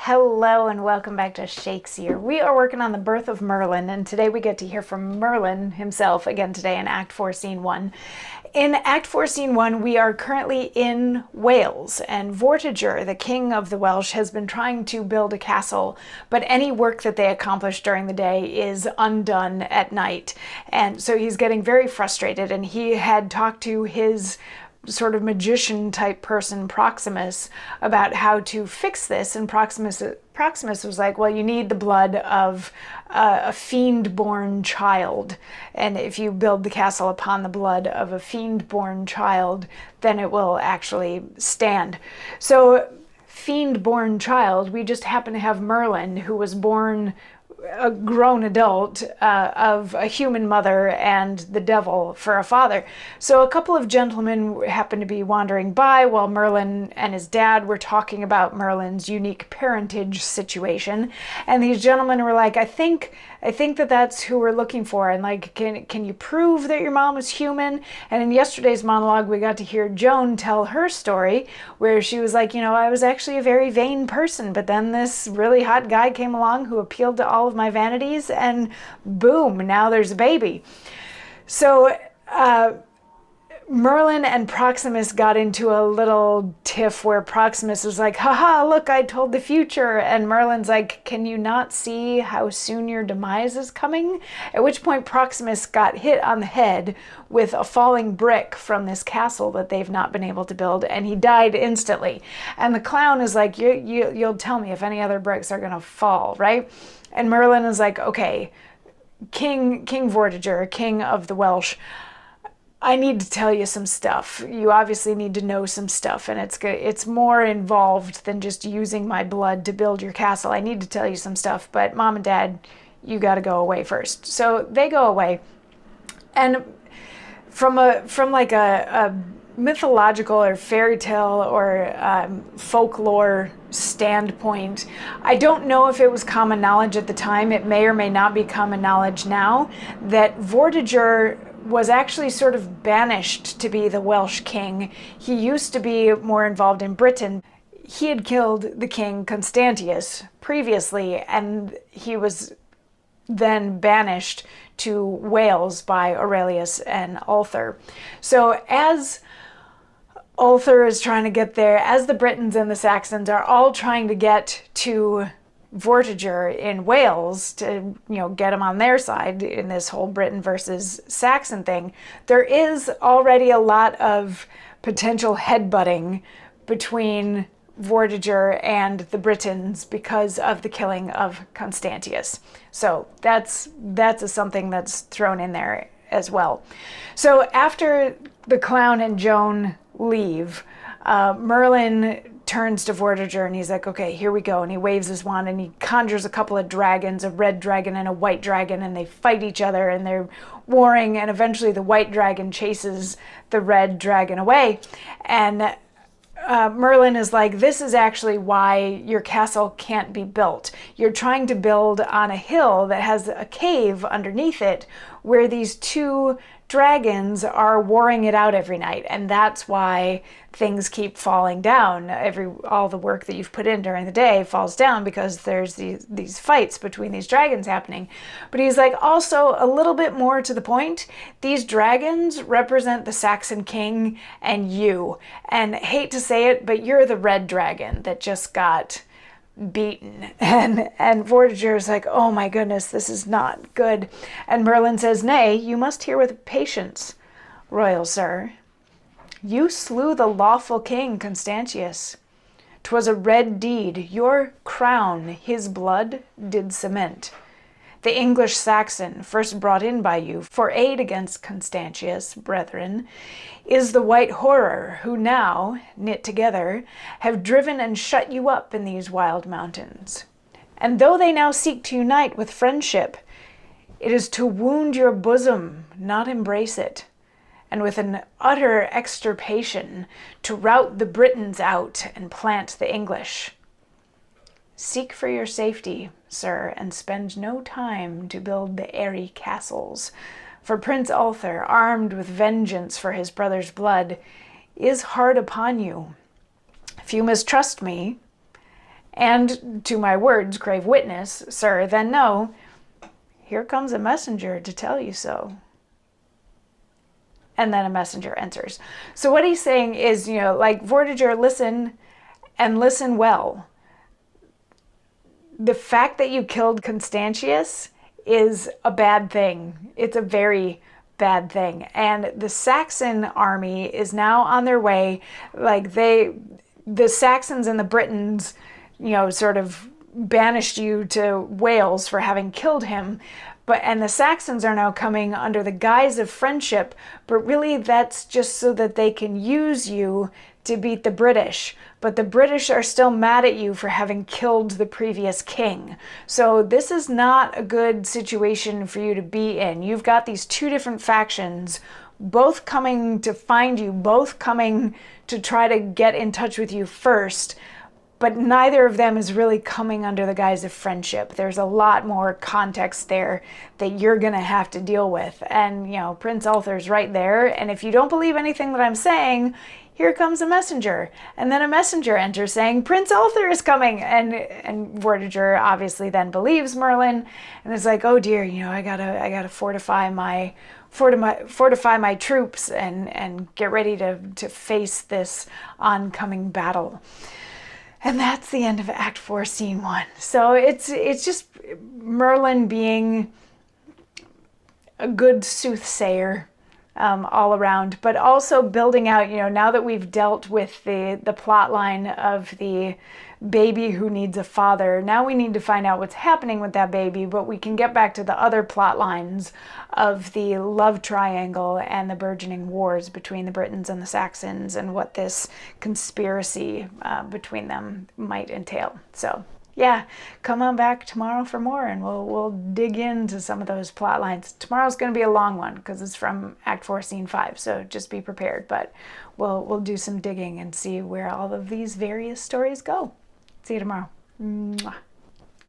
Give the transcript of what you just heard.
Hello and welcome back to Shakesyear. We are working on the birth of Merlin, and today we get to hear from Merlin himself again today in Act 4, Scene 1. In Act 4, Scene 1, we are currently in Wales, and Vortiger, the king of the Welsh, has been trying to build a castle, but any work that they accomplish during the day is undone at night. And so he's getting very frustrated, and he had talked to his sort of magician type person, Proximus, about how to fix this. And Proximus was like, well, you need the blood of a fiend-born child. And if you build the castle upon the blood of a fiend-born child, then it will actually stand. So fiend-born child, we just happen to have Merlin, who was born a grown adult of a human mother and the devil for a father. So a couple of gentlemen happened to be wandering by while Merlin and his dad were talking about Merlin's unique parentage situation. And these gentlemen were like, I think that that's who we're looking for. And like, can you prove that your mom was human? And in yesterday's monologue, we got to hear Joan tell her story where she was like, I was actually a very vain person, but then this really hot guy came along who appealed to all of my vanities, and boom, now there's a baby. So Merlin and Proximus got into a little tiff where Proximus was like, haha, look, I told the future. And Merlin's like, can you not see how soon your demise is coming? At which point Proximus got hit on the head with a falling brick from this castle that they've not been able to build, and he died instantly. And the clown is like, you'll tell me if any other bricks are gonna fall, right? And Merlin is like, okay, King Vortiger, king of the Welsh, I need to tell you some stuff. You obviously need to know some stuff, and it's more involved than just using my blood to build your castle. I need to tell you some stuff, but Mom and Dad, you got to go away first. So they go away, and from like a mythological or fairy tale or folklore standpoint, I don't know if it was common knowledge at the time. It may or may not be common knowledge now that Vortiger was actually sort of banished to be the Welsh king. He used to be more involved in Britain. He had killed the king Constantius previously, and he was then banished to Wales by Aurelius and Ulthar. So as Ulthar is trying to get there, as the Britons and the Saxons are all trying to get to Vortiger in Wales to, get him on their side in this whole Britain versus Saxon thing, there is already a lot of potential headbutting between Vortiger and the Britons because of the killing of Constantius. So that's something that's thrown in there as well. So after the clown and Joan leave, Merlin turns to Vortiger and he's like, okay, here we go. And he waves his wand and he conjures a couple of dragons, a red dragon and a white dragon, and they fight each other and they're warring, and eventually the white dragon chases the red dragon away. And Merlin is like, this is actually why your castle can't be built. You're trying to build on a hill that has a cave underneath it where these two dragons are warring it out every night, and that's why things keep falling down. All the work that you've put in during the day falls down because there's these fights between these dragons happening. But he's like, also a little bit more to the point, these dragons represent the Saxon king and you. And hate to say it, but you're the red dragon that just got beaten. And Vortiger is like, oh my goodness, this is not good. And Merlin says, nay, you must hear with patience, royal sir. You slew the lawful king Constantius. 'Twas a red deed, your crown his blood did cement. The English Saxon, first brought in by you for aid against Constantius, brethren, is the white horror, who now, knit together, have driven and shut you up in these wild mountains. And though they now seek to unite with friendship, it is to wound your bosom, not embrace it, and with an utter extirpation to rout the Britons out and plant the English. Seek for your safety, sir, and spend no time to build the airy castles, for Prince Ulthar, armed with vengeance for his brother's blood, is hard upon you. If you mistrust me, and to my words crave witness, sir, then know, here comes a messenger to tell you so. And then a messenger enters. So what he's saying is, like, Vortiger, listen, and listen well. The fact that you killed Constantius is a bad thing. It's a very bad thing. And the Saxon army is now on their way. Like, the Saxons and the Britons, sort of banished you to Wales for having killed him. And the Saxons are now coming under the guise of friendship, but really that's just so that they can use you to beat the British. But the British are still mad at you for having killed the previous king. So this is not a good situation for you to be in. You've got these two different factions, both coming to find you, both coming to try to get in touch with you first. But neither of them is really coming under the guise of friendship. There's a lot more context there that you're going to have to deal with. And, Prince Arthur's right there. And if you don't believe anything that I'm saying, here comes a messenger. And then a messenger enters saying, Prince Arthur is coming. And Vortiger obviously then believes Merlin. And it's like, oh dear, I gotta fortify my troops and get ready to face this oncoming battle. And that's the end of Act 4, Scene 1. So it's just Merlin being a good soothsayer all around, but also building out, now that we've dealt with the plot line of the baby who needs a father, now we need to find out what's happening with that baby, but we can get back to the other plot lines of the love triangle and the burgeoning wars between the Britons and the Saxons and what this conspiracy between them might entail. So yeah, come on back tomorrow for more, and we'll dig into some of those plot lines. Tomorrow's going to be a long one because it's from Act 4, Scene 5, so just be prepared. But we'll do some digging and see where all of these various stories go. See you tomorrow. Mwah.